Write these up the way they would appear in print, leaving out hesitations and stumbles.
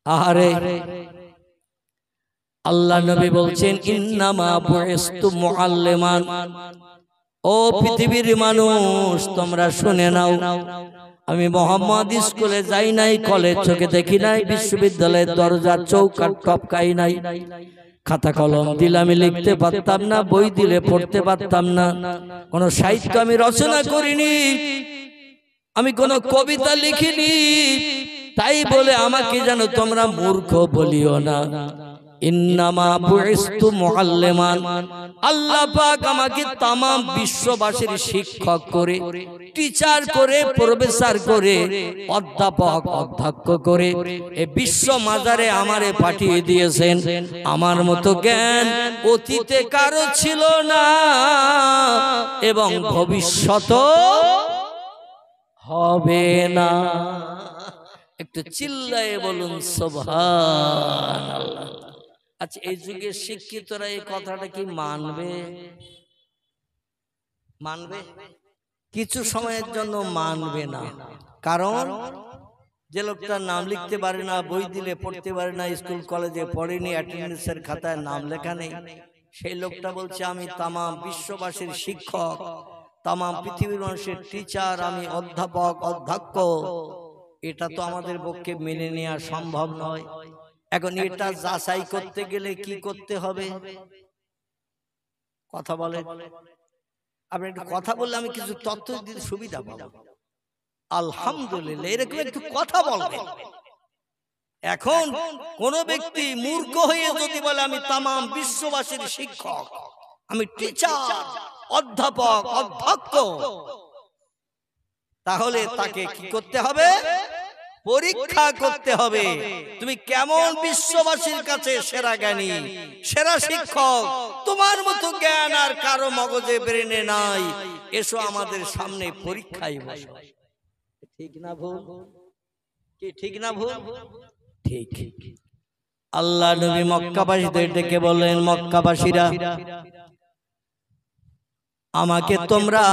আরে আল্লাহ নবী বলছেন ইন্নামা বুইস্তু মুআল্লিমান। ও পৃথিবীর মানুষ তোমরা শুনে নাও, আমি মোহাম্মদ স্কুলে যাই নাই, কলেজ চোখে দেখি নাই, বিশ্ববিদ্যালয়ের দরজা চৌকাঠ টপকাই নাই, খাতা কলম দিলে আমি লিখতে পারতাম না, বই দিলে পড়তে পারতাম না, কোন সাহিত্য আমি রচনা করিনি, আমি কোন কবিতা লিখিনি, তাই বলে আমাকে যেন তোমরা মূর্খ বলিও না। ইন্নামা বুইস্তু মুআল্লিমান, আল্লাহ পাক আমাকে तमाम বিশ্ববাসীর শিক্ষক করে, টিচার করে, প্রফেসর করে, অধ্যাপক অধ্যক্ষ করে এই বিশ্ব মাজারে আমারে পাঠিয়ে দিয়েছেন। আমার মতো জ্ঞান অতীতে কারো ছিল না এবং ভবিষ্যতেও হবে না। একটু চিল্লায়ে বলুন সুবহানাল্লাহ। আচ্ছা, এই যুগের শিক্ষিতরা এই কথাটা কি মানবে? মানবে? কিছু সময়ের জন্য মানবে না, কারণ যে লোকটা নাম লিখতে পারে না, বই দিলে পড়তে পারে না, স্কুল কলেজে পড়েনি, অ্যাটেন্ডেন্সের খাতায় নাম লেখা নেই, সেই লোকটা বলছে আমি तमाम বিশ্ববাসীর শিক্ষক, तमाम পৃথিবীর মানুষের টিচার, আমি অধ্যাপক অধ্যক্ষ। এটা তো আমাদের পক্ষে মেনে নেওয়া সম্ভব নয়। এখন এটা যাচাই করতে গেলে কি করতে হবে? কথা বলে, আপনি একটু কথা বললে আমি কিছু তথ্য দিতে সুবিধা পাবো। আলহামদুলিল্লাহ, এরকম একটু কথা বলবেন। এখন কোন ব্যক্তি মূর্খ হয়ে যদি বলে আমি तमाम বিশ্ববাসীর শিক্ষক, আমি টিচার, অধ্যাপক অধ্যক্ষ, তাহলে তাকে কি করতে হবে? পরীক্ষা করতে হবে। তুমি কেমন বিশ্ববাসীর কাছে সেরা জ্ঞানী, সেরা শিক্ষক, তোমার মতো জ্ঞান আর কারো মগজে ব্রেনে নাই, এসো আমাদের সামনে পরীক্ষায় বসো। ঠিক না ভুল? কি ঠিক না ভুল? ঠিক। আল্লাহ নবী মক্কাবাসীদের ডেকে বললেন, মক্কাবাসীরা, আমাকে তোমরা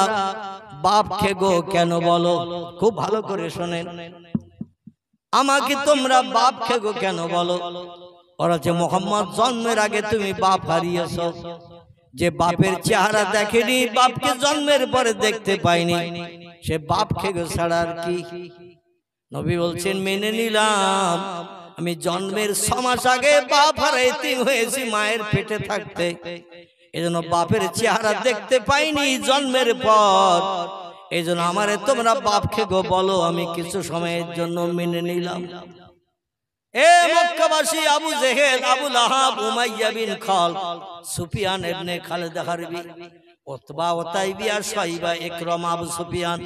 বাপ খেগো কেন বলো? খুব ভালো করে শোনেন, আমাকে তোমরা বাপ খেগো কেন বলো? ওরা যে মোহাম্মদ জন্মের আগে তুমি বাপ হারিয়েছ, যে বাপের চেহারা দেখেনি, বাপকে জন্মের পরে দেখতে পাইনি, সে বাপ খেগো ছাড়া আর কি? নবী বলছেন মেনে নিলাম, আমি জন্মের 6 মাস আগে বাপ হারাইতে হয়েছি মায়ের পেটে থাকতে, এজন্য বাপের চেহারা দেখতে পাইনি জন্মের পর, এইজন্য আমারে তোমরা বাপ খেগো বলো, আমি কিছু সময়ের জন্য মেনে নিলাম। এ মক্কাবাসী, আবু জেহেল, আবু লাহাব, উমাইয়া বিন খালদ, সুফিয়ান ইবনে খালিদ হারবি, উতবা, উতাইবিয়া, শাইবা, ইকরামা, আবু সুফিয়ান,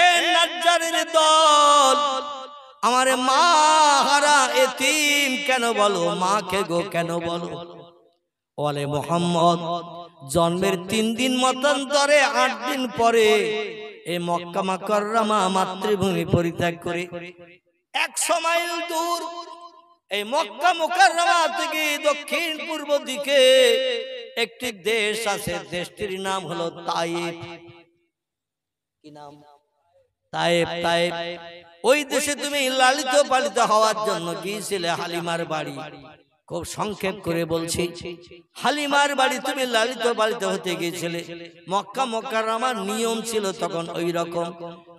এ নাজ্জারের দল, আমারে মা হারা এতিম কেন বলো, মা খেগো কেন বলো? ওয়ালে মুহাম্মদ জন্মের 3 দিন মতান্তরে 8 দিন পরে এই মক্কা মুকাররমা মাতৃভূমি পরিত্যাগ করে 100 মাইল দূর এই মক্কা মুকাররমা থেকে দক্ষিণ পূর্ব দিকে একটি দেশ আছে, দেশটির নাম হলো তায়েফ। কি নাম? তায়েফ। তায়েফ ওই দেশে তুমি লালিত পালিত হওয়ার জন্য গিয়েছিলে হালিমার বাড়ি। খুব সংক্ষেপ করে বলছি, হালিমার বাড়ি তুমি লালিত পালিত হতে গিয়েছিলে। মক্কা মুকাররমার নিয়ম ছিল তখন ওই রকম।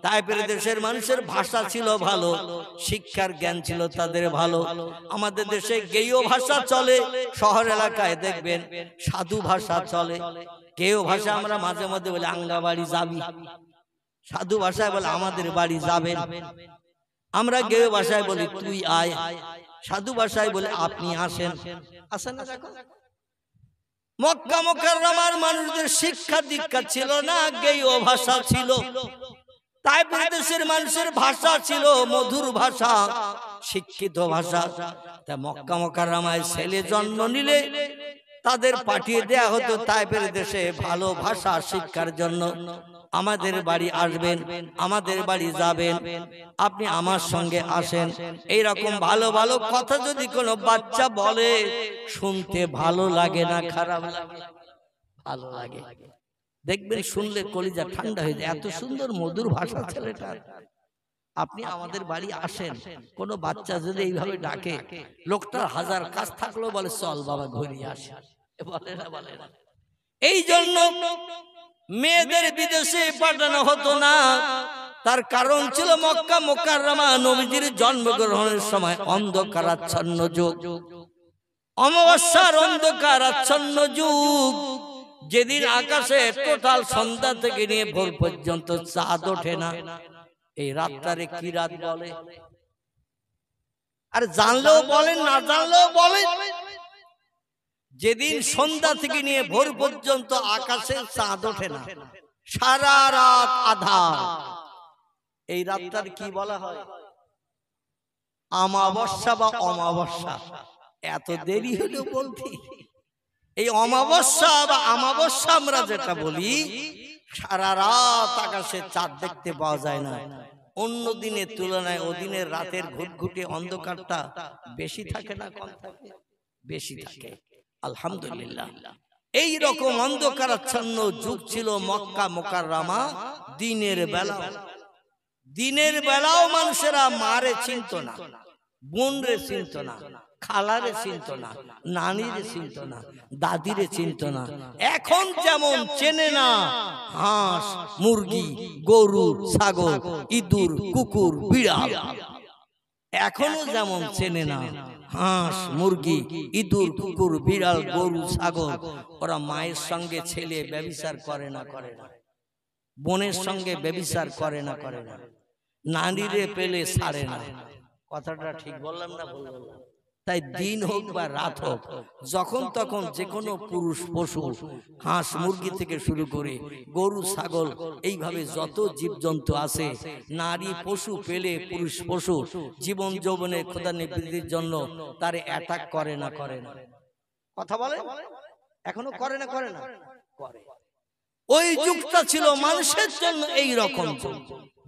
তায়েফের দেশের মানুষের ভাষা ছিল ভালো, শিক্ষার জ্ঞান ছিল তাদের ভালো। আমাদের দেশে গেয় ভাষা চলে, শহর এলাকায় দেখবেন সাধু ভাষা চলে। গেয় ভাষা আমরা মাঝে মধ্যে বলি আঙ্গা বাড়ি যাবি, সাধু ভাষায় বলে আমাদের বাড়ি যাবেন। আমরা গেয় ভাষায় বলি তুই আয়, সাধু ভাষায় বলে আপনি আসেন। আসেন না? দেখো মক্কা মুকাররমার মানুষদের শিক্ষা দীক্ষা ছিল না, গেয় ভাষা ছিল। তায়েফের দেশের মানুষের ভাষা ছিল মধুর ভাষা, শিক্ষিত ভাষা। তা মক্কা মুকাররমায় ছেলে জন্ম নিলে তাদের পাঠিয়ে দেয়া হতো তায়েফের দেশে ভালো ভাষা শিক্ষার জন্য। আমাদের বাড়ি আসবেন, আমাদের বাড়ি যাবেন, আপনি আমার সঙ্গে আসেন। এইরকম ভালো ভালো কথা যদি কোনো বাচ্চা বলে শুনতে ভালো লাগে না খারাপ লাগে? ভালো লাগে। দেখবেন শুনলে কলিজা ঠান্ডা হয়ে যায়, এত সুন্দর মধুর ভাষা ছেলেটার। আপনি আমাদের বাড়ি আসেন, কোনো বাচ্চা যদি এইভাবে ডাকে, লোকটার হাজার কাজ থাকলেও বলে চল বাবা ঘুরিয়ে আসে, বলে না বলে না। এই জন্য মেয়েদের বিদেশে পাঠানো হতো না। তার কারণ ছিল মক্কা মুকাররমা নবীজির জন্মগ্রহণের সময় অন্ধকারাচ্ছন্ন যুগ, অমাবস্যার অন্ধকারাচ্ছন্ন যুগ। যেদিন আকাশে টোটাল সন্ধ্যা থেকে নিয়ে ভোর পর্যন্ত চাঁদ ওঠে না, এই রাতটারে কি রাত বলে? আর জানলেও বলেন, না জানলেও বলেন। যেদিন সন্ধ্যা থেকে নিয়ে ভোর পর্যন্ত আকাশে চাঁদ ওঠে না, সারা রাত আঁধার, এই রাতটার কি বলা হয়? আমাবস্যা বা অমাবস্যা। এত দেরি হলো বলতে, এই অমাবস্যা বা আমাবস্যা আমরা যেটা বলি, সারা রাত আকাশে চাঁদ দেখতে পাওয়া যায় না। অন্য দিনের তুলনায় ওদিনের রাতের ঘুটঘুটে অন্ধকারটা বেশি থাকে না কম থাকে? বেশি থাকে। আলহামদুলিল্লাহ, এই রকম অন্ধকারাচ্ছন্ন যুগ ছিল মক্কা মুকাররমা। দিনের বেলা, দিনের বেলাও মানুষেরা মারে চিনত না, বোন রে চিনত না, খালারে চিনত না, নানিরে চিনত না, দাদিরে চিনত না। এখন যেমন চেনে না হাঁস, মুরগি, গরু, ছাগল, ইঁদুর, কুকুর, বিড়াল, এখনো যেমন চেনে না হাঁস, মুরগি, ইঁদুর, কুকুর, বিড়াল, গরু, ছাগল, ওরা মায়ের সঙ্গে ছেলে ব্যভিচার করে না করে না, বোনের সঙ্গে ব্যভিচার করে না করে না, নারীরে পেলে ছাড়ে না। কথাটা ঠিক বললাম না ভুল বললাম? তাই দিন হোক বা রাত হোক, যখন তখন যে কোনো পুরুষ পশু, হাঁস, মুরগি থেকে শুরু করে গরু, ছাগল, এইভাবে যত জীবজন্তু আছে, নারী পশু পেলে পুরুষ পশু জীবন যৌবনের ক্ষুধা নিবৃত্তির জন্য তারে অ্যাটাক করে না করে না? কথা বলে এখনো করে না করে না? করে। ওই যুগটা ছিল মানুষের জন্য এই রকম যুগ।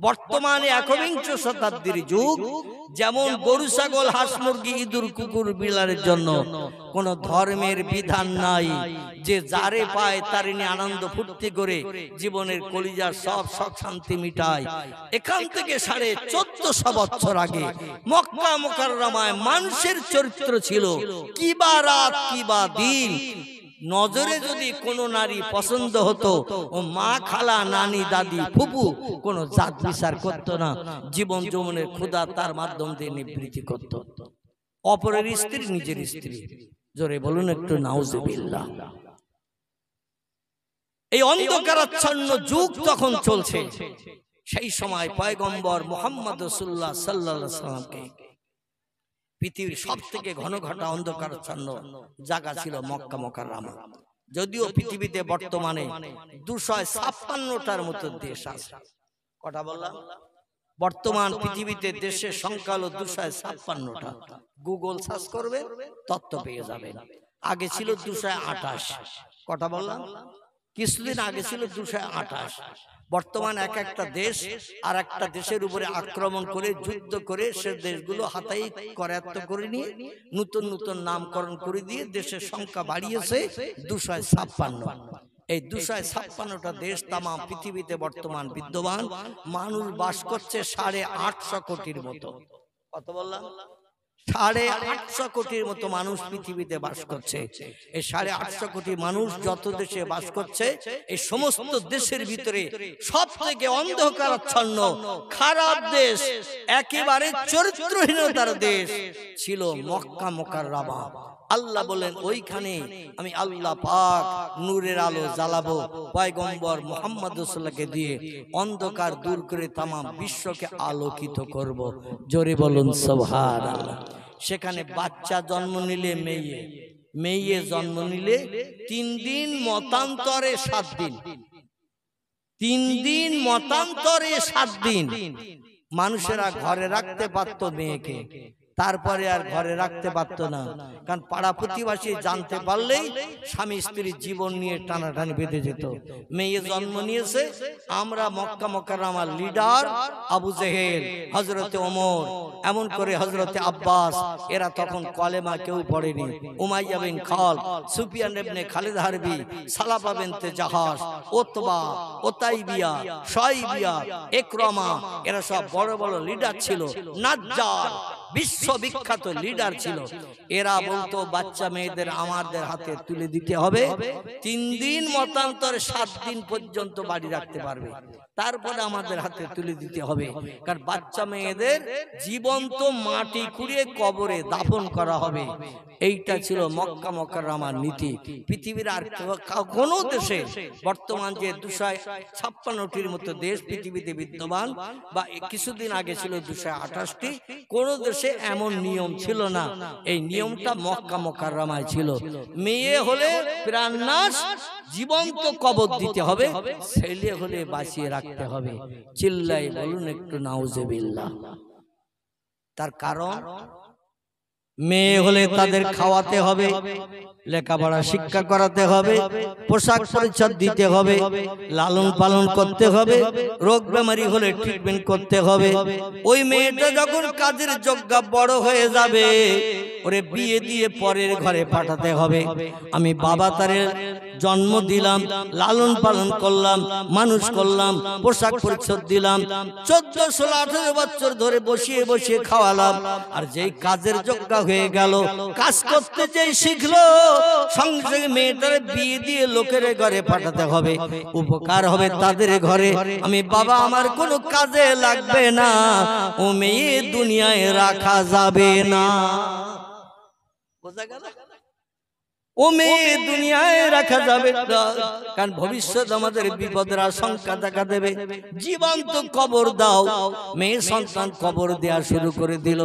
বর্তমানে একবিংশ শতাব্দীর যুগ, যেমন গরু, ছাগল, হাঁস, মুরগি, ইঁদুর, কুকুর, বিড়ালের জন্য কোন ধর্মের বিধান নাই যে যারে পায় তারে নিয়ে আনন্দ ফুর্তি করে জীবনের কলিজার সব শখ শান্তি মিটায়। এখান থেকে 1450 বছর আগে মক্কা মুকাররমায় মানুষের চরিত্র ছিল কিবা রাত কিবা দিন। নজরে যদি কোনো নারী পছন্দ হতো, ও মা, খালা, নানি, দাদি, ফুপু কোনো জাত বিচার করতো না, জীবন যৌবনের ক্ষুধা তার মাধ্যম দিয়ে নিবৃত্তি করত। অপরের স্ত্রী নিজের স্ত্রী, জোরে বলুন একটু নাউজুবিল্লাহ। এই অন্ধকারাচ্ছন্ন যুগ তখন চলছে। সেই সময় পয়গম্বর মুহাম্মদ রাসূলুল্লাহ সাল্লাল্লাহু আলাইহি ওয়াসাল্লামকে পৃথিবীর সব থেকে ঘন ঘটা অন্ধকারাচ্ছন্ন জায়গা ছিল মক্কা মুকাররমা। যদিও পৃথিবীতে বর্তমানে 256টার মতো দেশ আছে। কটা বললাম? বর্তমান পৃথিবীতে দেশের সংখ্যা হলো 256টা। গুগল সার্চ করবে, তথ্য পেয়ে যাবেন। আগে ছিল 228। কটা বললাম? কিছুদিন আগে ছিল 228। বর্তমান এক একটা দেশ আর একটা দেশের উপরে আক্রমণ করে, যুদ্ধ করে, সে দেশগুলো হাতাই করায়ত্ত করে নিয়ে নতুন নতুন নামকরণ করে দিয়ে দেশের সংখ্যা বাড়িয়েছে 256। এই 256টা দেশ তাম পৃথিবীতে বর্তমান বিদ্যমান। মানুষ বাস করছে 850 কোটির মতো। কত বললাম? 850 কোটির মতো মানুষ পৃথিবীতে বাস করছে। এই 850 কোটি মানুষ যত দেশে বাস করছে, এই সমস্ত দেশের ভিতরে সব থেকে অন্ধকারাচ্ছন্ন খারাপ দেশ, একেবারে চরিত্রহীনতার দেশ ছিল মক্কা মুকাররমা। আল্লাহ বলেন, ওইখানে আমি আল্লাহ পাক নূরের আলো জ্বালাবো, পয়গম্বর মুহাম্মদ রাসূলুল্লাহকে দিয়ে অন্ধকার দূর করে তামাম বিশ্বকে আলোকিত করব। জোরে বলুন সুবহানাল্লাহ। সেখানে বাচ্চা জন্ম নিলে মেয়ে, মেয়ে জন্ম নিলে 3 দিন মতান্তরে 7 দিন, 3 দিন মতান্তরে 7 দিন মানুষেরা ঘরে রাখতে পারত মেয়েকে। তারপরে আর ঘরে রাখতে পারতো না, কারণ পাড়া প্রতিবেশী জানতে পারলেই স্বামী স্ত্রীর জীবন নিয়ে টানাটানি বেঁধে যেত। মেয়ে জন্ম নিয়েছে, আমরা মক্কা মুকাররমার লিডার আবু জেহেল, হযরতে ওমর, এমন করে হযরতে আব্বাস, এরা তখন কলেমা কেউ পড়েনি। উমাইয়া বিন খালদ, সুফিয়ান ইবনে খালিদ হারবি, সালাফা বিনতে জাহাশ, উতবা, উতাইবিয়া, শাইবিয়া, ইকরামা, এরা সব বড় বড় লিডার ছিল। নাজ্জার বিশ্ববিখ্যাত লিডার ছিল। এরা বলতো বাচ্চা মেয়েদের আমাদের হাতে তুলে দিতে হবে, 3 দিন মতান্তর 7 দিন পর্যন্ত বাড়ি রাখতে পারবে, তারপরে আমাদের হাতে তুলে দিতে হবে, কারণ বাচ্চা মেয়েদের জীবন্ত মাটি খুঁড়িয়ে কবরে দাফন করা হবে। এইটা ছিল মক্কা মুকাররমার নীতি। পৃথিবীর আর কোন দেশে বর্তমান যে 256টির মতো দেশ পৃথিবীতে বিদ্যমান, বা কিছুদিন আগে ছিল 228টি, কোন দেশে এমন নিয়ম ছিল না। এই নিয়মটা মক্কা মুকাররমায় ছিল। মেয়ে হলে প্রাণনাশ, জীবন্ত কবর দিতে হবে, ছেলে হলে বাঁচিয়ে রাখতে হবে। চিল্লাই বলুন একটু নাউজুবিল্লাহ। তার কারণ, মেয়ে হলে তাদের খাওয়াতে হবে, লেখাপড়া শিক্ষা করাতে হবে, পোশাক পরিচ্ছদ দিতে হবে, লালন পালন করতে হবে, রোগ বেমারি হলে ট্রিটমেন্ট করতে হবে। ওই মেয়েটা যখন কাজের যোগ্য বড় হয়ে যাবে, ওরে বিয়ে দিয়ে পরের ঘরে পাঠাতে হবে। আমি বাবা তারে জন্ম দিলাম, লালন পালন করলাম, মানুষ করলাম, পোশাক পরিচ্ছদ দিলাম, 14, 16, 18 বছর ধরে বসিয়ে বসিয়ে খাওয়ালাম, আর যেই কাজের যোগ্য হয়ে গেল, কাজ করতে যেই শিখলো, সঙ্গে সঙ্গে মেয়েটার বিয়ে দিয়ে লোকের ঘরে পাঠাতে হবে। উপকার হবে তাদের ঘরে। আমি বাবা আমার কোনো কাজে লাগবে না, ও মেয়ে দুনিয়ায় রাখা যাবে না। বোঝা গেল? ও মেয়ে দুনিয়ায় রাখা যাবে না, কারণ ভবিষ্যৎ আমাদের বিপদের আশঙ্কা দেখা দেবে। জীবন্ত কবর দাও। মেয়ে সন্তান কবর দেওয়া শুরু করে দিল।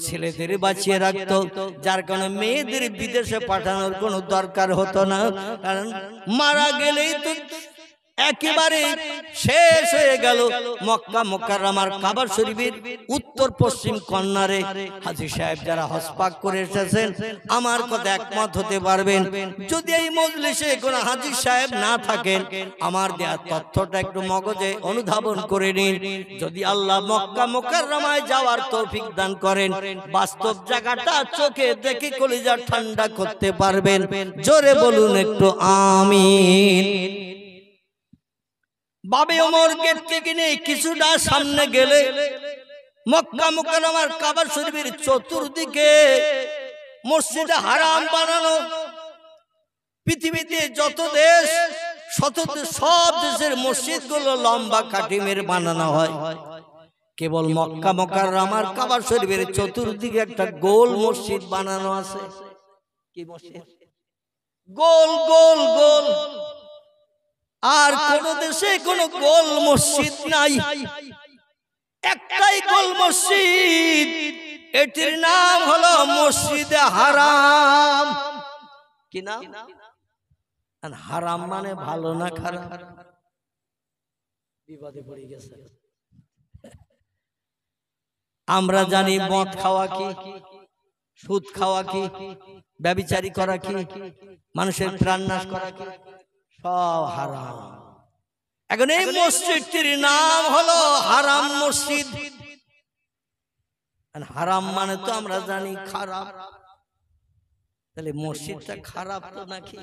ছেলেদের বাঁচিয়ে রাখতো, যার কারণে মেয়েদের বিদেশে পাঠানোর কোনো দরকার হতো না, কারণ মারা গেলেই তো একেবারে শেষ হয়ে গেল। মক্কা মুকাররমার কাবা শরীফের উত্তর পশ্চিম কর্নারে হাজী সাহেব যারা হজ পাক করে এসেছেন আমার কথা একমত হতে পারবেন। যদি এই মজলিসে কোনো হাজী সাহেব না থাকেন, আমার দেয়া তথ্যটা একটু মগজে অনুধাবন করে নিন। যদি আল্লাহ মক্কা মুকাররমায় যাওয়ার তৌফিক দান করেন, বাস্তব জায়গাটা চোখে দেখে কলিজা ঠান্ডা করতে পারবেন। জোরে বলুন একটু আমিন। বাবে ওমর গেট থেকে নিয়ে কিছুটা সামনে গেলে মক্কা মুকাররমার কাবা শরীফের চতুর্দিকে মসজিদে হারাম বানানো। পৃথিবীতে যত দেশ, সব দেশের মসজিদগুলো লম্বা কাঠিমের বানানো হয়, কেবল মক্কা মুকাররমার কাবা শরীফের চতুর্দিকে একটা গোল মসজিদ বানানো আছে। কি মসজিদ? গোল গোল গোল। আর কোন দেশে কোন গোল মসজিদ নাই, একটাই গোল মসজিদ, এটির নাম হলো মসজিদে হারাম। কি নাম? হারাম মানে ভালো না খারাপ? বিপদে পড়ে গেছে। আমরা জানি মদ খাওয়া কি, সুদ খাওয়া কি, ব্যভিচারী করা কি, মানুষের প্রাণ নাশ করা কি, সব হারাম। এখন এই মসজিদটির নাম হলো হারাম মসজিদ। হারাম মানে তো আমরা জানি খারাপ, তাহলে মসজিদটা খারাপ তো নাকি?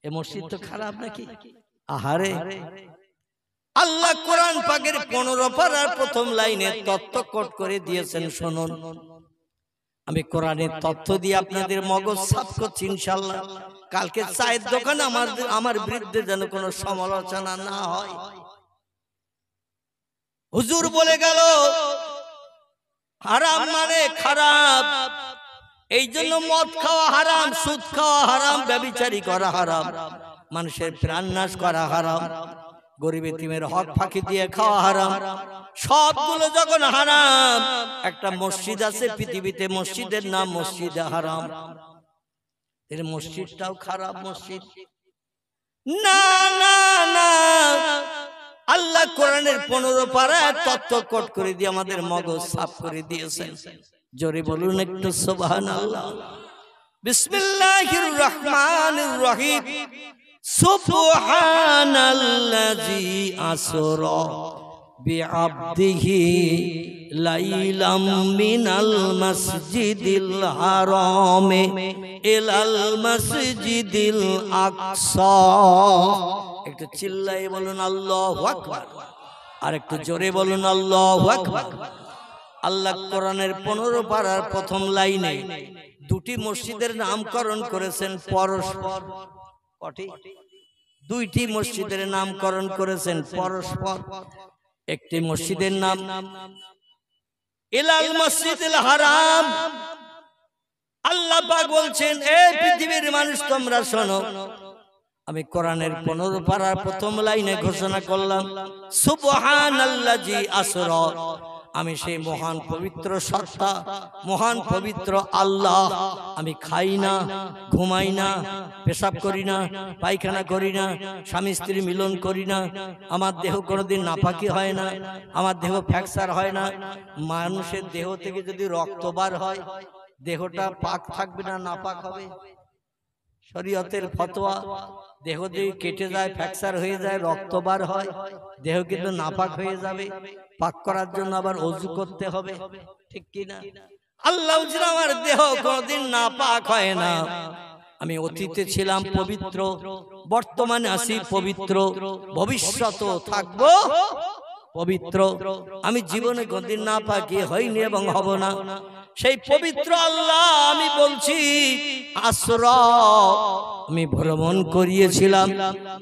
এই মসজিদ তো খারাপ নাকি? আহারে, আল্লাহ কোরআন পাকের 15 পারার প্রথম লাইনে তথ্য কোট করে দিয়েছেন, শুনুন। আমি কোরআনের তথ্য দিয়ে আপনাদের মগজ সাফ করছি ইনশাআল্লাহ। কালকে চায়ের দোকানে আমার বিরুদ্ধে যেন কোনো সমালোচনা না হয়। হুজুর বলে গেল হারাম মানে খারাপ, এই জন্য মদ খাওয়া হারাম, সুদ খাওয়া হারাম, ব্যভিচারী করা হারাম, মানুষের প্রাণ নাশ করা হারাম, গরিব এতিমের হক ফাঁকি দিয়ে খাওয়া হারাম। সবগুলো যখন হারাম, একটা মসজিদ আছে পৃথিবীতে, মসজিদের নাম মসজিদে হারাম। এর মসজিদটাও খারাপ মসজিদ? না না না, আল্লাহ কোরআনের 15 পারায় তত্ত্ব কোট করে দিয়ে আমাদের মগজ সাফ করে দিয়েছেন। জোরে বলুন একটু সুবহানাল্লাহ। বিসমিল্লাহির রহমানির রহিম। সুবহানাল্লাযী আসরা বিআবদিহি লাইলাম মিনাল মাসজিদিল হারামে ইলাল মাসজিদিল আকসা। একটু চিল্লায়ে বলুন আল্লাহু আকবার, আর একটু জোরে বলুন আল্লাহু আকবার। আল্লাহ কোরআনের 15 পারার প্রথম লাইনে দুটি মসজিদের নামকরণ করেছেন পরস্পর। কটি? দুইটি মসজিদের নামকরণ করেছেন পরস্পর। একটি মসজিদের নাম ইলাল মসজিদুল হারাম। আল্লাহ পাক বলছেন, এই পৃথিবীর মানুষ তোমরা শোনো, আমি কোরআনের 15 পারার প্রথম লাইনে ঘোষণা করলাম সুবহানাল্লাযী আসরা। আমি সেই মহান পবিত্র সত্তা, মহান পবিত্র আল্লাহ। আমি খাই না, ঘুমাই না, পেশাব করি না, পায়খানা করি না, স্বামী স্ত্রী মিলন করি না, আমার দেহ কোনোদিন নাপাকি হয় না, আমার দেহ ফ্র্যাকচার হয় না। মানুষের দেহ থেকে যদি রক্ত বার হয়, দেহটা পাক থাকবে না নাপাক হবে? শরীয়তের ফতোয়া। দেহ যদি কেটে যায়, ফ্র্যাকচার হয়ে যায়, রক্ত বার হয়, দেহ কিন্তু নাপাক হয়ে যাবে। পাক করার জন্য আবার ওযু করতে হবে, ঠিক কি না? আল্লাহ বলেন আমার দেহ কোনদিন নাপাক হয় না। আমি অতীতে ছিলাম পবিত্র, বর্তমানে আছি পবিত্র, ভবিষ্যতেও থাকবো পবিত্র। আমি জীবনে কোনদিন নাপাকি হইনি এবং হব না। সেই পবিত্র আল্লাহ আমি বলছি আসরা। আমি ভ্রমণ করিয়েছিলাম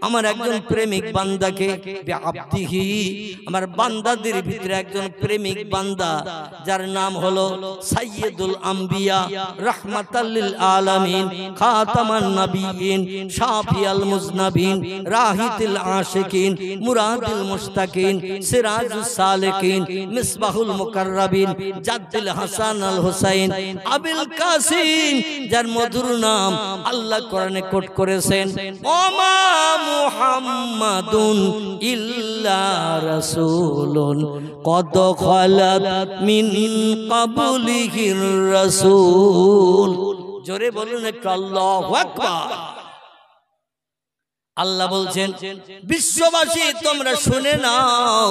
আমার একজন প্রেমিক বান্দাকে, বিআবদিহি, আমার বান্দাদের ভিতরে একজন প্রেমিক বান্দা যার নাম হলো সাইয়্যিদুল আম্বিয়া, রাহমাতাল লিল আলামিন, খাতামান নবিয়্যিন, শাফিয়াল মুজনাবিন, রাহিতুল আশিকিন, মুরাদুল মুশতাকিন, সিরাজুস সালিকিন, মিসবাহুল মুকাররাবিন, জাদ্দুল হাসান আল হুসাইন, আবুল কাসিম, যার মধুর নাম আল্লাহ কোরআনে কোট করেছেন ওমা মুহাম্মাদুন ইল্লা রাসূলুন কদ খালাত মিন ক্বাবলিহির রাসূল। জোরে বলুন একটু আল্লাহু আকবার। আল্লাহ বলছেন বিশ্ববাসী তোমরা শুনে নাও,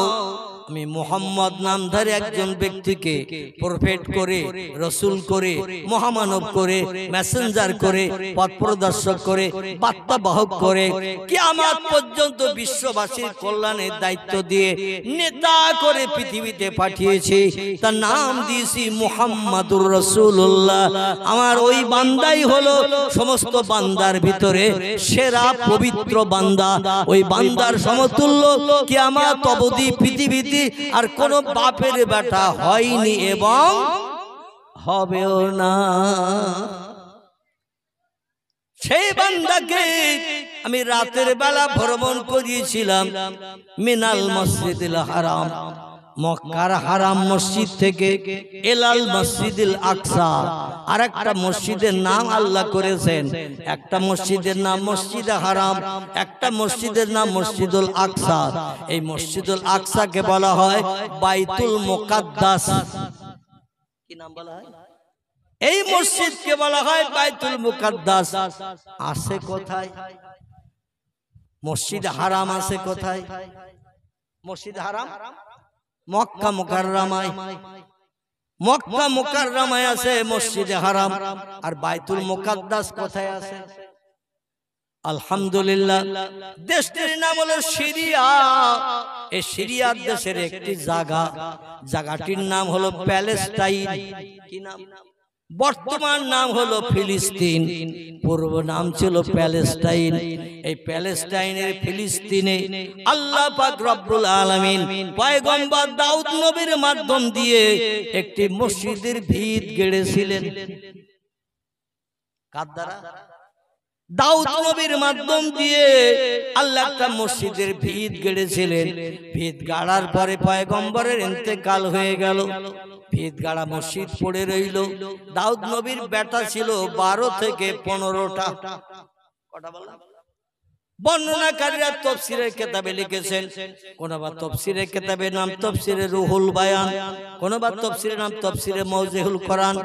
আমি মুহাম্মদ নামধারী একজন ব্যক্তিকে প্রফেট করে, রসুল করে, মহামানব করে, মেসেঞ্জার করে, পথ প্রদর্শক করে, বার্তা বাহক করে কিয়ামত পর্যন্ত বিশ্ববাসীর কল্যাণের দায়িত্ব দিয়ে নেতা করে পৃথিবীতে পাঠিয়েছি। তার নাম দিয়েছি মুহাম্মাদুর রাসূলুল্লাহ। আমার ওই বান্দাই হলো সমস্ত বান্দার ভিতরে সেরা পবিত্র বান্দা। ওই বান্দার সমতুল্য কিয়ামত অবধি পৃথিবীতে আর কোন বাপের বেটা হয়নি এবং হবেও না। সেই বান্দাকে আমি রাতের বেলা ভ্রমণ করিয়েছিলাম মিনাল মসজিদুল হারাম, মক্কার হারাম মসজিদ থেকে এলাল মসজিদুল আকসা। আর একটা মসজিদের নাম আল্লাহ করেছেন, একটা মসজিদের নাম মসজিদে হারাম, একটা মসজিদের নাম মসজিদুল আকসা। এই মসজিদুল আকসাকে বলা হয় বাইতুল মুকাদ্দাস। কি নাম বলা হয়? এই মসজিদকে বলা হয় বাইতুল মুকাদ্দাস। আছে কোথায়? মসজিদ হারাম আছে কোথায়? মসজিদ হারাম মক্কা মুকাররমায়। মক্কা মুকাররমায় আছে মসজিদে হারাম। আর বাইতুল মুকাদ্দাস কোথায় আছে? আলহামদুলিল্লাহ, দেশটির নাম হলো সিরিয়া। এই সিরিয়া দেশের একটি জায়গা, জায়গাটির নাম হলো প্যালেস্টাইন। কি নাম? বর্তমান নাম হলো ফিলিস্তিন, পূর্ব নাম ছিল প্যালেস্টাইন। এই প্যালেস্টাইনের ফিলিস্তিনে আল্লাহ পাক রব্বুল আলামিন পয়গম্বর দাউদ নবীর মাধ্যম দিয়ে একটি মসজিদের ভিত গেড়েছিলেন। কার দ্বারা? দাউদ নবীর মাধ্যম দিয়ে আল্লাহ একটা মসজিদের ভিত গেড়েছিলেন। ভিত গাড়ার পরে পয়গম্বরের ইন্তেকাল হয়ে গেল। ভিত গাড়া মসজিদ পড়ে রইল। দাউদ নবীর বেটা ছিল 12 থেকে 15টা। কটা বললাম? বর্ণনাকারীরা তাফসীরের কিতাবে লিখেছেন, কোন বা তাফসীরের কিতাবের নাম তাফসীরে রুহুল বায়ান, কোন বা তাফসীরের নাম তাফসীরে মাওজিহুল কোরআন,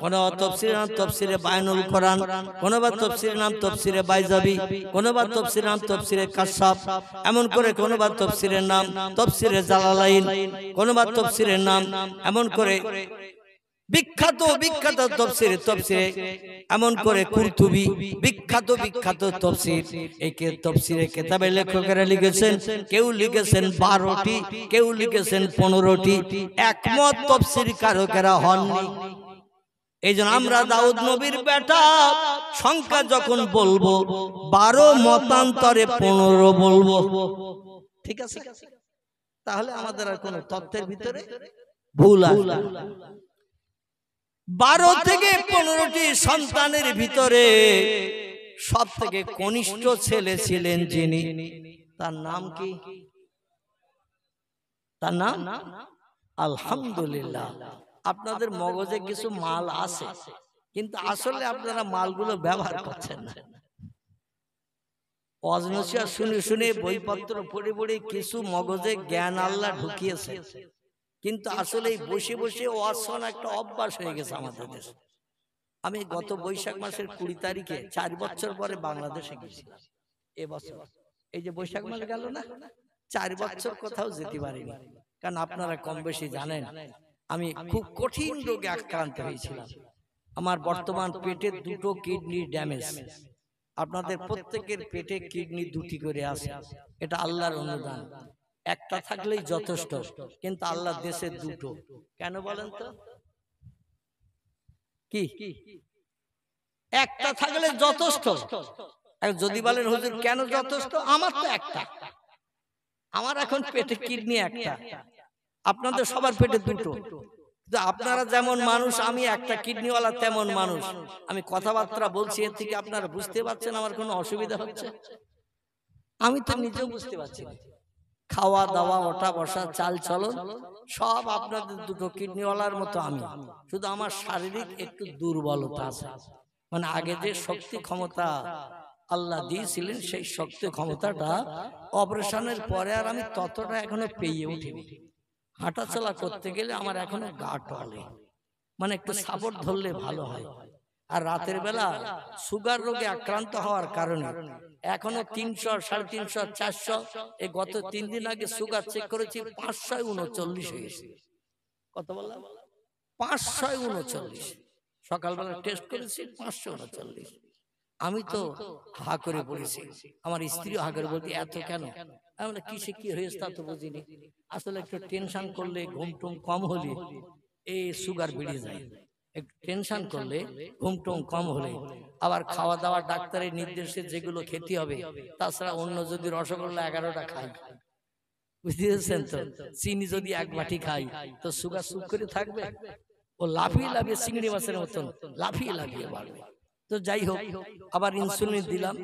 কোন বা তাফসীরের নাম তাফসীরে বায়ানুল কোরআন, কোন বা তাফসীরের নাম তাফসীরে বাইজাবি, কোন বা তাফসীরের নাম তাফসীরে কাশাফ, এমন করে কোন বা তাফসীরের নাম তাফসীরে জালালাইন, কোন বা তাফসীরের নাম এমন করে বিখ্যাত বিখ্যাত তফসিরে এমন করে কুরতুবী, বিখ্যাত বিখ্যাত তফসির, এই তফসিরে কিতাবে লেখকেরা লিখেছেন, কেউ লিখেছেন 12টি, কেউ লিখেছেন 15টি, একমত তফসির কারকেরা হননি। এই জন্য আমরা দাউদ নবীর বেটা সংখ্যা যখন বলবো 12 মতান্তরে 15 বলবো, ঠিক আছে? তাহলে আমাদের আর কোনো তত্ত্বের ভিতরে ভুল আসবে না। 12 থেকে 15টি সন্তানের ভিতরে সব থেকে কনিষ্ঠ ছেলে ছিলেন যিনি, তার নাম কি? তার নাম আলহামদুলিল্লাহ। আপনাদের মগজে কিছু মাল আছে, কিন্তু আসলে আপনারা মালগুলো ব্যবহার করছেন না। অজনসিয়া শুনে শুনে বইপত্র পড়ে পড়ে কিছু মগজে জ্ঞান আল্লাহ ঢুকিয়েছে, কিন্তু আসলে বসে বসে ওয়াজ শোনা একটা অভ্যাস হয়ে গেছে আমাদের দেশে। আমি গত বৈশাখ মাসের 20 তারিখে 4 বছর পরে বাংলাদেশে গেছিলাম। এবছর এই যে বৈশাখ মাস গেল না, 4 বছর কোথাও যেতে পারিনি। কারণ আপনারা কম বেশি জানেন আমি খুব কঠিন রোগে আক্রান্ত হয়েছিলাম। আমার বর্তমান পেটে 2টো কিডনি ড্যামেজ। আপনাদের প্রত্যেকের পেটে কিডনি 2টি করে আছে, এটা আল্লাহর অনুদান। একটা থাকলেই যথেষ্ট, কিন্তু আল্লাহ দেশে 2টো কেন বলেন তো? কি একটা থাকলে যথেষ্ট? যদি বলেন হুজুর কেন যথেষ্ট, আমার তো একটা, আমার এখন পেটে কিডনি একটা, আপনাদের সবার পেটে 2টো। আপনারা যেমন মানুষ, আমি একটা কিডনিওয়ালা তেমন মানুষ। আমি কথাবার্তা বলছি, এর থেকে আপনারা বুঝতে পারছেন আমার কোনো অসুবিধা হচ্ছে? আমি তো নিজেও বুঝতে পারছি না। খাওয়া দাওয়া, ওঠা বসা, চাল চলন সব আপনাদের 2টো কিডনিওয়ালার মতো আমি, শুধু আমার শারীরিক একটু দুর্বলতা আছে। মানে আগে যে শক্তি ক্ষমতা আল্লাহ দিয়েছিলেন, সেই শক্তি ক্ষমতাটা অপারেশনের পরে আর আমি ততটা এখনো পেয়ে উঠিনি। হাঁটাচলা করতে গেলে আমার এখনো গা টলে, মানে একটু সাপোর্ট ধরলে ভালো হয়। আর রাতের বেলা সুগার রোগে আক্রান্ত হওয়ার কারণে এখনো 300, 350, 400, এই গত 3 দিন আগে সুগার চেক করেছি 539 হয়েছে। কত বললাম? 539। সকালবেলা টেস্ট করেছি 539। আমি তো হা করে পড়েছি, আমার স্ত্রী হা করে বলতে এত কেন? আমরা কিসে কি হয়েছে তা তো বুঝিনি। আসলে একটু টেনশন করলে, ঘুম টুম কম হলে এই সুগার বেড়ে যায়। একটু টেনশন করলে, ঘুম টুম কম হলে, আবার খাওয়া দাওয়া ডাক্তারের নির্দেশে যেগুলো খেতে হবে, তাছাড়া অন্য যদি রসগোল্লা 11টা খাই, বুঝতে পারছেন তো, চিনি যদি 1 বাটি খাই, তো সুগার চুপ করে থাকবে? ও লাফিয়ে লাফিয়ে চিংড়ি মাছের মতন লাফিয়ে লাফিয়ে বাড়বে। তো যাই হোক, আবার ইনসুলিন দিলাম,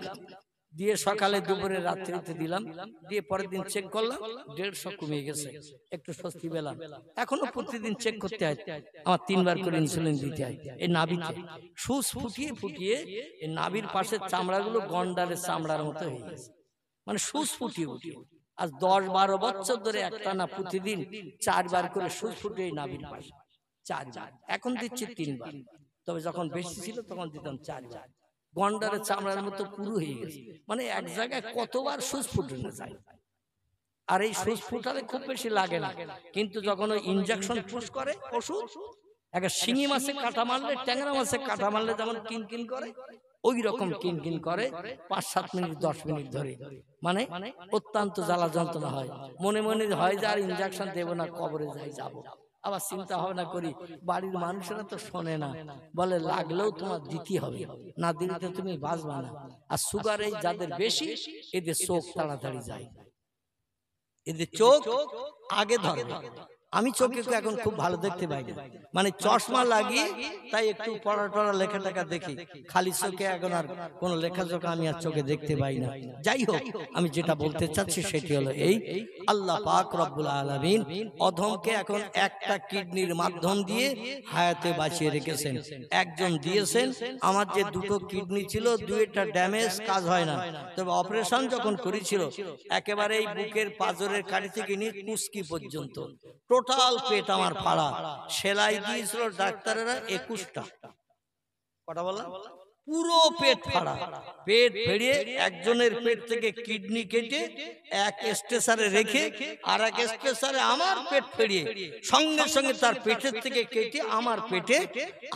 দিয়ে সকালে দুপুরে রাত্রিতে দিলাম, দিয়ে পরের দিন চেক করলাম 150 কমে গেছে, একটু স্বস্তি পেলাম। এখনো প্রতিদিন চেক করতে হয়, আমার 3 বার করে ইনসুলিন দিতে হয়। এই নাভিতে সুচ ফুটিয়ে ফুটিয়ে এই নাভির পাশের চামড়াগুলো গন্ডারের চামড়ার মতো হয়ে গেছে, মানে সুচ ফুটিয়ে ফুটিয়ে। আজ 10-12 বছর ধরে একটানা প্রতিদিন 4 বার করে সুচ ফুটিয়ে নাভির পাশে 4 বার, এখন দিচ্ছি 3 বার। তবে যখন বেশি ছিল তখন দিতাম 4 বার। গন্ডারের চামড়ার মতো পুরো হয়ে গেছে, মানে এক জায়গায় কতবার সুচ ফুটানো যায়। আর এই সুচ ফুটালে খুব বেশি লাগে না, কিন্তু যখন ওই ইনজেকশন পুশ করে ওষুধ, একটা শিঙি মাছে কাটা মারলে, ট্যাংরা মাছে কাটা মারলে যেমন কিনকিন করে, ওই রকম কিনকিন করে 5-7 মিনিট 10 মিনিট ধরে, মানে অত্যন্ত জ্বালা যন্ত্রণা হয়। মনে মনে হয় যে আর ইনজেকশন দেবো না, কবরে যাই যাবো। আবার চিন্তা ভাবনা করি, বাড়ির মানুষেরা তো শোনে না, বলে লাগলেও তোমার দিতে হবে, না দিলে তো তুমি বাঁচবা না। আর সুগার এই যাদের বেশি, এদের চোখ তাড়াতাড়ি যায়, এদের চোখ আগে ধরবে। আমি চোখে এখন খুব ভালো দেখতে পাই না, মানে চশমা লাগিয়ে তাই একটু পড়া টড়া লেখা টেখা দেখি, খালি চোখে এখন আর কোনো লেখাজোখা আমি আর চোখে দেখতে পাই না। যাই হোক, আমি যেটা বলতে চাচ্ছি সেটি হলো এই, আল্লাহ পাক রব্বুল আলামিন অধমকে এখন একটা কিডনির মাধ্যম দিয়ে হায়াতে বাঁচিয়ে রেখেছেন। একজন দিয়েছেন, আমার যে দুটো কিডনি ছিল দুইটা ড্যামেজ, কাজ হয় না, তবে অপারেশন যখন করেছিল একেবারে এই বুকের পাঁজরের কাড়ি থেকে নিয়ে কুস্কি পর্যন্ত টোটাল পেট আমার ফাড়া, সেলাই দিয়েছিল ডাক্তারেরা 21টা, কটা বলা, পুরো পেট ফাড়া। পেট ফেড়িয়ে একজনের পেট থেকে কিডনি কেটে এক স্ট্রেচারে রেখে আর এক স্ট্রেচারে আমার পেট ফেড়িয়ে সঙ্গে সঙ্গে তার পেটের থেকে কেটে আমার পেটে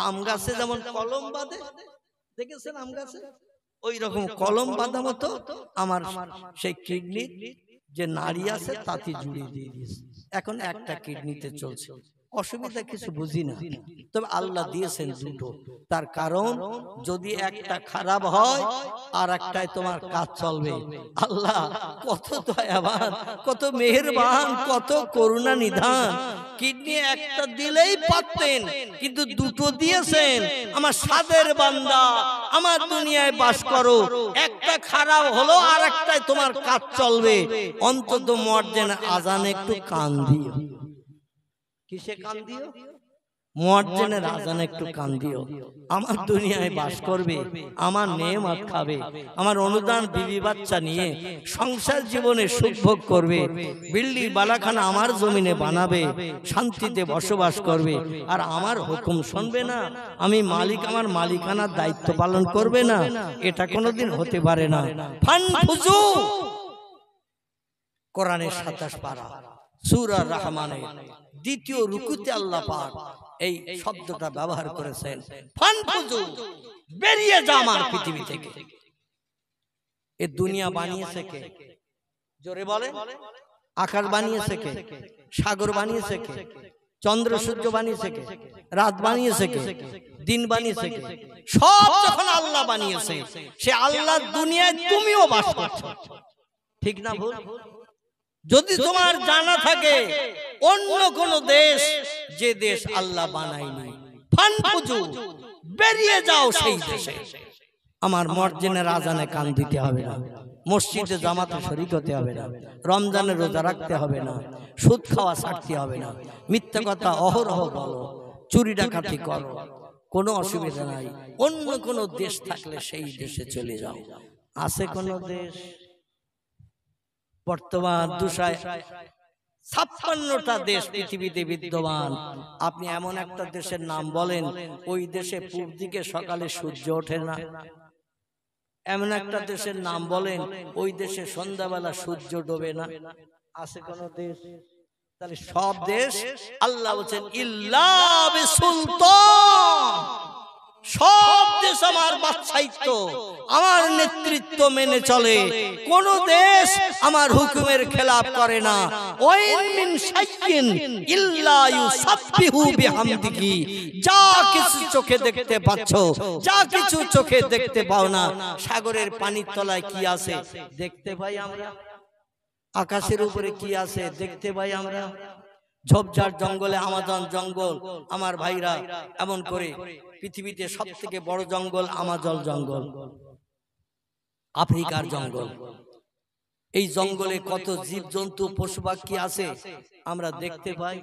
আম গাছে যেমন কলম বাঁধে, দেখেছেন আম গাছে, ওই রকম কলম বাঁধা মতো আমার সেই কিডনি যে নাড়ি আছে তাতে জুড়িয়ে দিয়ে দিয়েছে। এখন একটা কিডনিতে চলছে, অসুবিধা কিছু বুঝি না, তবে আল্লাহ দিয়েছেন দুটো, তার কারণ যদি একটা খারাপ হয় আর একটাই তোমার কাজ চলবে। আল্লাহ কত দয়াবান, কত মেহেরবান, কত করুণা নিধান। কিডনি একটা দিলেই পারতেন, কিন্তু দুটো দিয়েছেন। আমার সাদের বান্দা, আমার দুনিয়ায় বাস করো, একটা খারাপ হলো আর একটাই তোমার কাজ চলবে। অন্তত মুয়াজ্জিনের আজানে একটু কান দিও। কিসে কান দিও? মুয়াজ্জিনের আজানে একটু কান দিও। আমার দুনিয়ায় বাস করবে, আমার নেয়ামত খাবে, আমার অনুদান বিবি বাচ্চা নিয়ে সংসার জীবনে সুখ ভোগ করবে, বিল্ডিং বালাখানা আমার জমিনে বানাবে, শান্তিতে বসবাস করবে, আর আমার হুকুম শুনবে না, আমি মালিক, আমার মালিকানার দায়িত্ব পালন করবে না, এটা কোনোদিন হতে পারে না। ফানফুজু, কোরআনের 27 পারা সূরা রহমানের দ্বিতীয় রুকুতে আল্লাহ পাক এই শব্দটা ব্যবহার করেছেন, ফানফুজু, বেরিয়ে যা আমার পৃথিবী থেকে। এই দুনিয়া বানিয়েছে কে? জোরে বলে। আকাশ বানিয়েছে কে? সাগর বানিয়েছে কে? চন্দ্র সূর্য বানিয়েছে কে? রাত বানিয়েছে কে? দিন বানিয়েছে কে? সব যখন আল্লাহ বানিয়েছে, সে আল্লাহর দুনিয়ায় তুমিও বাস করছো, ঠিক না ভুল? যদি তোমার জানা থাকে অন্য কোন দেশ, যে দেশ আল্লাহ বানায়নি, ফানফুজু, বেরিয়ে যাও সেই দেশে। আমার মুয়াজ্জিনের আজানে কান দিতে হবে না, মসজিদে জামাতে শরীক হতে হবে না, রমজানের রোজা রাখতে হবে না, সুদ খাওয়া ছাড়তে হবে না, মিথ্যা কথা অহরহ বলো, চুরি ডাকাতি করো, কোনো অসুবিধা নাই। অন্য কোন দেশ থাকলে সেই দেশে চলে যাও। আছে কোন দেশ? বর্তমান 256টা দেশ পৃথিবীতে বিদ্যমান। আপনি এমন একটা দেশের নাম বলেন, ওই দেশে পূর্ব দিকে সকালে সূর্য ওঠে না। এমন একটা দেশের নাম বলেন, ওই দেশে সন্ধ্যাবেলা সূর্য ডোবে না। আছে কোন দেশ? তাহলে সব দেশ আল্লাহ বলেন ইল্লা বিসুলতান, সব দেশ আমার বাদশাহিত্ব, আমার নেতৃত্ব মেনে চলে, কোন দেশ আমার হুকুমের খেলাফ করে না। ওয়াইন মিন শাইইন ইল্লা ইউসাব্বিহু বিহামদিহি, যা কিছু চোখে দেখতে পাচ্ছো, যা কিছু চোখে দেখতে পাও না, সাগরের পানির তলায় কি আছে দেখতে পাই আমরা, আকাশের উপরে কি আছে দেখতে পাই আমরা, ঝোপঝাড় জঙ্গলে, আমাজন জঙ্গল, আমার ভাইরা এমন করে পৃথিবীতে সবথেকে বড় জঙ্গল আমাজন জঙ্গল, আফ্রিকার জঙ্গল। এই জঙ্গলে কত জীব জন্তু পশু পাখি আছে আমরা দেখতে পাই।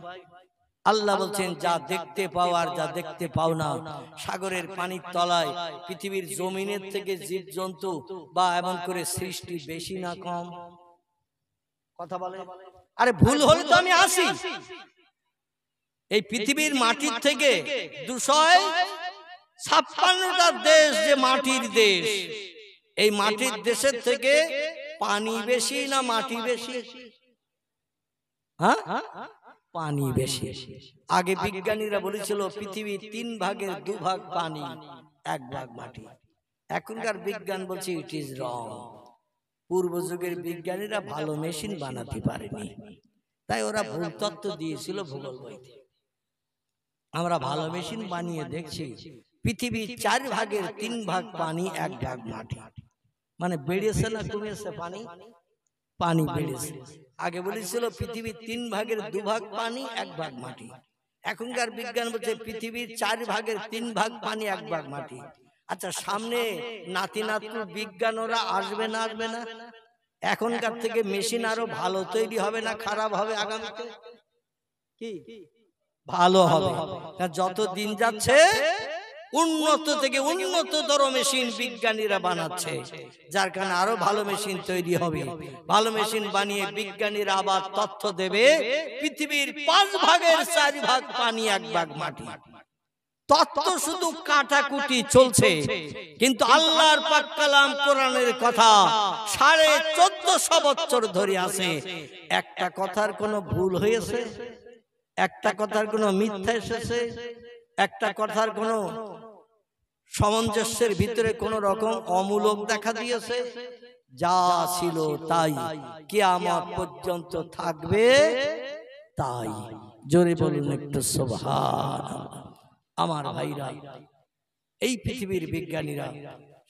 আল্লাহ বলছেন যা দেখতে পাও আর যা দেখতে পাও না, সাগরের পানির তলায়, পৃথিবীর জমিনের থেকে জীব জন্তু বা এমন করে সৃষ্টি বেশি না কম? কথা বলে। আরে ভুল হলে তো আমি আসি। এই পৃথিবীর মাটির থেকে 256টা দেশ যে মাটির দেশ, এই মাটির দেশের থেকে পানি বেশি না মাটি বেশি? হ্যাঁ, পানি বেশি। আগে বিজ্ঞানীরা বলেছিল পৃথিবীর 3 ভাগের 2 ভাগ পানি, 1 ভাগ মাটি। এখনকার বিজ্ঞান বলছে ইট ইজ রং। পূর্ব যুগের বিজ্ঞানীরা ভালো মেশিন বানাতে পারেনি, তাই ওরা ভুল তত্ত্ব দিয়েছিল ভূগোল বইতে। আমরা ভালো মেশিন বানিয়ে দেখছি পৃথিবীর 4 ভাগের 3 ভাগ পানি, 1 ভাগ মাটি। মানে বেড়েছে না কমেছে পানি? পানি বেড়েছে। আগে বলেছিল পৃথিবীর 3 ভাগের 2 ভাগ পানি, 1 ভাগ মাটি। এখনকার বিজ্ঞান বলছে পৃথিবীর 4 ভাগের 3 ভাগ পানি, 1 ভাগ মাটি। আচ্ছা, সামনে নাতি নাতু বিজ্ঞান ওরা আসবে না আসবে না? এখনকার থেকে মেশিন আরো ভালো তৈরি হবে না খারাপ হবে আগামীতে? কি ভালো হবে। যত দিন যাচ্ছে উন্নত থেকে উন্নততর মেশিন বিজ্ঞানীরা বানাচ্ছে, যার কারণে আরো ভালো মেশিন তৈরি হবে। ভালো মেশিন বানিয়ে বিজ্ঞানীরা আবার তথ্য দেবে পৃথিবীর 5 ভাগের 4 ভাগ পানি, 1 ভাগ মাটি। তত্ত্ব শুধু কাটাকুটি চলছে, কিন্তু আল্লাহর পাক কালাম কোরআনের কথা 1450 বছর ধরে আছে। একটা কথার কোনো ভুল হয়েছে? একটা কথার কোনো মিথ্যা এসেছে? একটা কথার কোনো সামঞ্জস্যের ভিতরে কোন রকম অমূলক দেখা দিয়েছে? যা ছিল তাই কিয়ামত পর্যন্ত থাকবে তাই। জোরে বলুন একটু সুবহানাল্লাহ। আমার ভাইরা, এই পৃথিবীর বিজ্ঞানীরা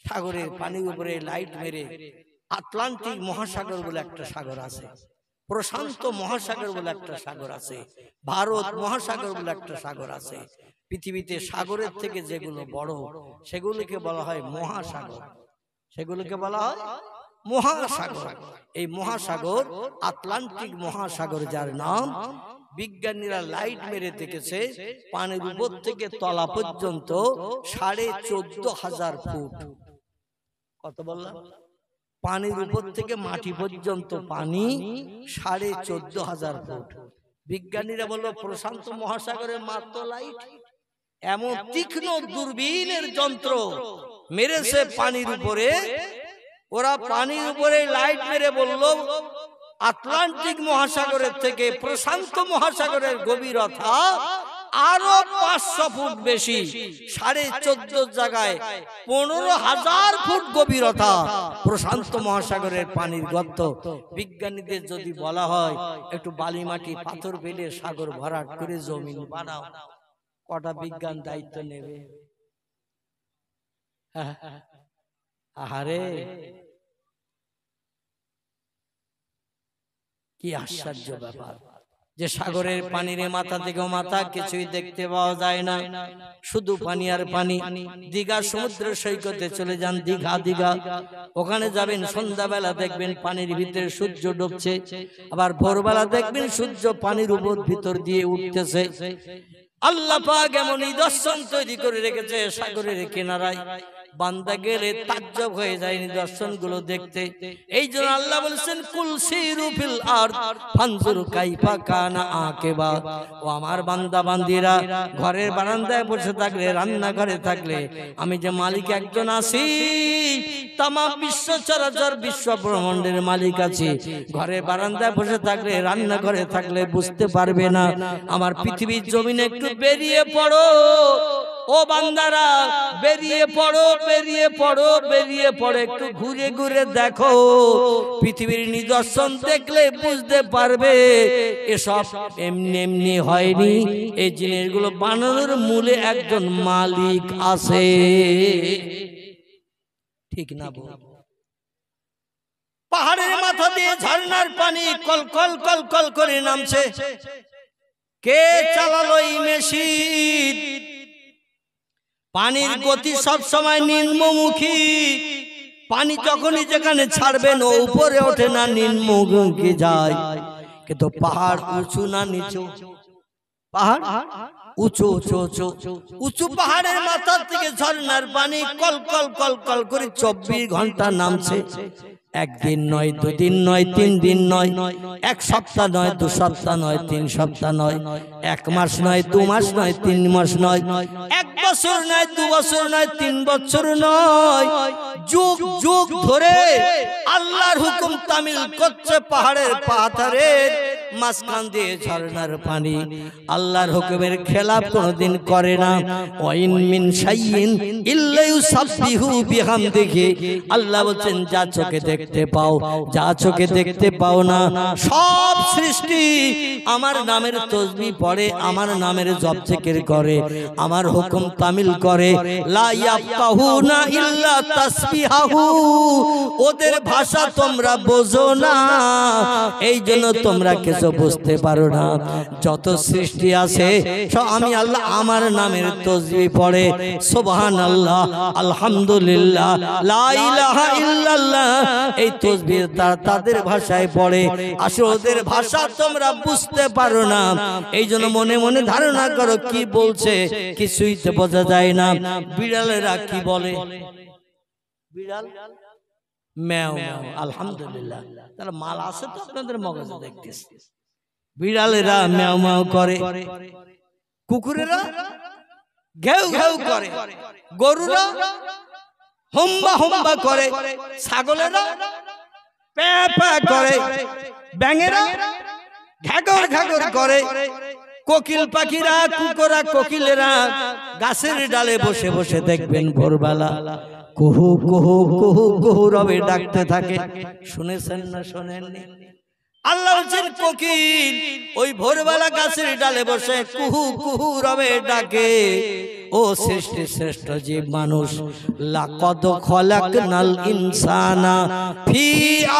সাগরের পানির উপরে লাইট মেরে আটলান্টিক মহাসাগর বলে একটা সাগর আছে, প্রশান্ত মহাসাগর বলে একটা সাগর আছে, ভারত মহাসাগর বলে একটা সাগর আছে। পৃথিবীতে সাগরের থেকে যেগুলো বড় সেগুলোকে বলা হয় মহাসাগর, সেগুলোকে বলা হয় মহাসাগর। এই মহাসাগর আটলান্টিক মহাসাগর, যার নাম বিজ্ঞানীরা লাইট মেরে দেখেছে পানির উপর থেকে তলা পর্যন্ত 14,500 ফুট। কত বললাম? পানির উপর থেকে মাটি পর্যন্ত পানি 14,500 ফুট। বিজ্ঞানীরা বলল প্রশান্ত মহাসাগরের মাত্র লাইট। এমন তীক্ষ্ণ দূরবীনের যন্ত্র মেরেছে পানির উপরে, ওরা পানির উপরে লাইট মেরে বলল আটলান্টিক মহাসাগরের থেকে প্রশান্ত মহাসাগরের গভীরতা আরো 500 ফুট বেশি, 14.5 জায়গায় 15,000 ফুট গভীরতা প্রশান্ত মহাসাগরের পানির গর্ত। বিজ্ঞানীদের যদি বলা হয় একটু বালি মাটি পাথর ফেলে সাগর ভরাট করে জমিন বানাও, কটা বিজ্ঞান দায়িত্ব নেবে? আহারে, কি আশ্চর্য ব্যাপার যে সাগরের পানির মাথা থেকে মাথা কিছুই দেখতে পাওয়া যায় না, শুধু পানি আর পানি। দীঘা সমুদ্র সৈকতে চলে যান, দীঘা ওখানে যাবেন, সন্ধ্যাবেলা দেখবেন পানির ভিতরে সূর্য ডুবছে, আবার ভোরবেলা দেখবেন সূর্য পানির উপর ভিতর দিয়ে উঠতেছে। আল্লাহ পাক এমন নিদর্শন তৈরি করে রেখেছে সাগরের কিনারায়, বান্দা গেলে তাজ্জব হয়ে যায় নিদর্শন গুলো দেখতে। এই জন্য আল্লাহ বলেছেন কুল সিরু ফিল আরদ ফানজুরু কাইফা কানা আকিবা। ও আমার বান্দা বান্দিরা, ঘরের বারান্দায় বসে থাকলে, রান্নাঘরে থাকলে, আমি যে মালিক একজন আছি, তামাম বিশ্ব চরাচর বিশ্ব ব্রহ্মাণ্ডের মালিক আছি। ঘরের বারান্দায় বসে থাকলে, রান্নাঘরে থাকলে বুঝতে পারবে না। আমার পৃথিবীর জমিনে একটু বেরিয়ে পড়ো ও বান্দারা, বেরিয়ে পড়ো, বেরিয়ে পড়ো, বেরিয়ে পড়ো, একটু ঘুরে ঘুরে দেখো। পৃথিবীর নিদর্শন দেখলে বুঝতে পারবে এসব এমনি এমনি হয়নি। এই জিনিসগুলো বানানোর মূলে একজন মালিক আছে, ঠিক না? পাহাড়ের মাথা দিয়ে ঝর্ণার পানি কল কল কল কল করে নামছে। কে চালালো এই মেশিন? পানির গতি সব সময় নিম্নমুখী। পানি যখনই যেখানে ছাড়বেন ও উপরে ওঠে না, নিম্নমুখী যায়। কিন্তু পাহাড় উঁচু না নিচু? পাহাড় উঁচু উঁচু উঁচু উঁচু পাহাড়ের মাথার থেকে ঝর্ণার পানি কল কল কল কল করে 24 ঘন্টা নামছে। একদিন নয়, দুদিন নয়, 3 দিন নয়, 1 সপ্তাহ নয়, 2 সপ্তাহ নয়, 3 সপ্তাহ নয়, 1 মাস নয়, 2 মাস নয়, 3 মাস নয়, 1 বছর নয়, 2 বছর নয়, 3 বছর নয়, যুগ যুগ ধরে আল্লাহর হুকুম তামিল করছে পাহাড়ের পাথরের মাঝখান দিয়ে ঝর্ণার পানি। আল্লাহর হুকুমের খেলাফ কোনোদিন করে না। ওয়াইন মিন শাইইন ইল্লা ইউসাব্বিহু বিহামদিহি, আল্লাহ বলেন যা চোখে দেখতে পাও, যা চোখে দেখতে পাও না, সব সৃষ্টি আমার নামের তাসবিহ পড়ে, আমার নামের জপ জিকির করে, আমার হুকুম তামিল করে। লা ইয়াফকাহুনা ইল্লা তাসবিহাহু, ওদের ভাষা তোমরা বোঝো না, এই জন্য তোমরা কিছু বুঝতে পারো না। যত সৃষ্টি আছে সব আমি আল্লাহ আমার নামের তাসবিহ পড়ে, সুবহানাল্লাহ, আলহামদুলিল্লাহ, লা ইলাহা ইল্লাল্লাহ, এই তাসবিহ তাদের ভাষায় পড়ে। আসলে ওদের ভাষা তোমরা বুঝতে পারো না, এই জন্য মনে মনে ধারণা করো কি বলছে, কিছুই তো বোঝা যায় না। বিড়ালেরা কি বলে? বিড়াল ম্যাও ম্যাও, আলহামদুলিল্লাহ, তার মাল আছে তো আপনাদের মগজে দেখতেছি। বিড়ালেরা ম্যাও ম্যাও করে, কুকুরেরা ঘেউ ঘেউ করে, গরুরা হুম্বা হুম্বা করে, ছাগলেরা প্যা প্যা করে, ব্যাঙেরা ঘ্যাগর ঘ্যাগর করে, কোকিল পাখিরা, কুকুরা কোকিলেরা গাছের ডালে বসে বসে দেখবেন ভোরবেলা কুহু কুহু কুহু কুহু রবে ডাকতে থাকে। শুনেছেন না শোনেননি? আল্লাহ বলছেন কোকিল ওই ভোরবেলা গাছের ডালে বসে কুহু কুহু রবে ডাকে। ও সৃষ্টি শ্রেষ্ঠ জীব মানুষ, লাকাদ খলাকনাল ইনসানা ফি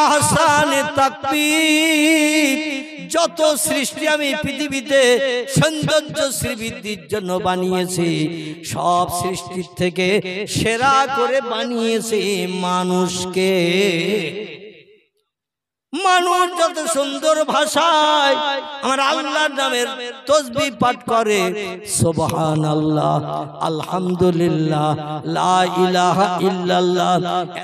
আহসানি তাকবীর, যত সৃষ্টি আমি পৃথিবীতে সৌন্দর্য শ্রীবৃদ্ধির জন্য বানিয়েছি, সব সৃষ্টির থেকে সেরা করে বানিয়েছি মানুষকে। মানুষ যত সুন্দর ভাষায় আমার আল্লাহর নামের তাসবিহ পাঠ করে, সুবহানাল্লাহ, আলহামদুলিল্লাহ, লা ইলাহা ইল্লাল্লাহ,